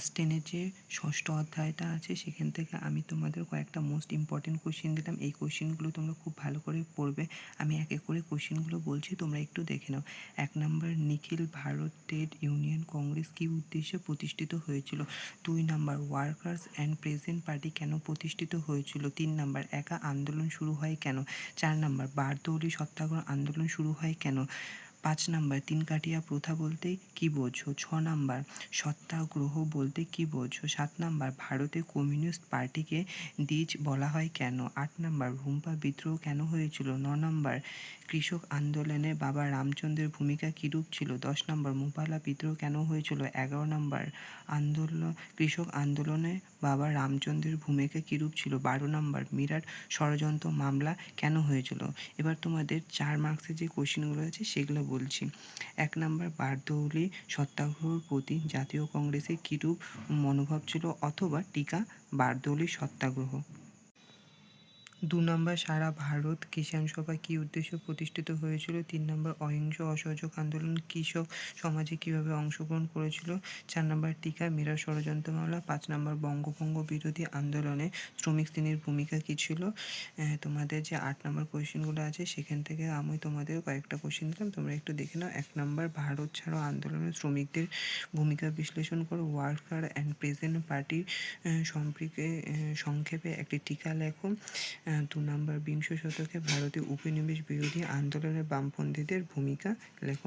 Class 10-এর যে ষষ্ঠ অধ্যায়টা আছে সেখান থেকে আমি তোমাদের কয়েকটা মোস্ট ইম্পর্টেন্ট কোশ্চেন দিলাম। এই কোশ্চেনগুলো তোমরা খুব ভালো করে পড়বে। আমি এক এক করে কোশ্চেনগুলো বলছি, তোমরা একটু দেখে নাও। 1 নাম্বার, নিখিল ভারত ট্রেড ইউনিয়ন কংগ্রেস কী উদ্দেশ্যে প্রতিষ্ঠিত হয়েছিল? 2 number, workers and present party কেন প্রতিষ্ঠিত হয়েছিল? 3 নাম্বার, একা আন্দোলন শুরু হয় কেন? 4 নাম্বার, বারদৌলি সত্যাগ্রহ আন্দোলন শুরু হয় কেন? 5 নাম্বার, তিনকাঠিয়া প্রথা বলতে কী বোঝো? 6 নাম্বার, সত্যাগ্রহ বলতে কী বোঝো? 7 নাম্বার, ভারতে কমিউনিস্ট পার্টিকে দ্বিজ বলা হয় কেন? 8 নাম্বার, রুম্পা বিদ্রোহ কেন হয়েছিল? 9 নাম্বার, কৃষক আন্দোলনে বাবা রামচন্দ্রের ভূমিকা কীরূপ ছিল? 10 নাম্বার, মোপালা বিদ্রোহ কেন হয়েছিল? 11 নাম্বার, কৃষক আন্দোলনে বাবা রামচন্দ্রের ভূমিকা কীরূপ ছিল? 12 নাম্বার, মিরাট ষড়যন্ত্র মামলা কেন হয়েছিল? এবার তোমাদের 4 মার্কসের যে কোশ্চেনগুলো আছে সেগুলো বলছি। 1 নাম্বার, বারদৌলি সত্যাগ্রহের প্রতি জাতীয় কংগ্রেসের কীরূপ মনোভাব ছিল, অথবা টিকা বারদৌলি সত্যাগ্রহ। 2 নাম্বার, সারা ভারত কিষাণ সভা কী উদ্দেশ্যে প্রতিষ্ঠিত হয়েছিল? 3 নাম্বার, অহিংস অসহযোগ আন্দোলন কৃষক সমাজে কীভাবে অংশগ্রহণ করেছিল? 4 নাম্বার, টিকা মিরাট ষড়যন্ত্র মামলা। 5 নাম্বার, বঙ্গভঙ্গ বিরোধী আন্দোলনে শ্রমিক শ্রেণীর ভূমিকা কী ছিল? তোমাদের যে 8 নাম্বার কোয়েশ্চেনগুলো আছে সেখান থেকে আমি তোমাদের কয়েকটা কোশ্চেন দিলাম, তোমরা একটু দেখে নাও। 1 নাম্বার, ভারত ছাড়ো আন্দোলনে শ্রমিকদের ভূমিকা বিশ্লেষণ করো। ওয়ার্কার অ্যান্ড প্রেজেন্ট পার্টির সংক্ষেপে একটি টিকা লেখো। 2 নাম্বার, বিংশ শতকে ভারতে উপনিবেশ বিরোধী আন্দোলনে বামপন্থীদের ভূমিকা লেখো।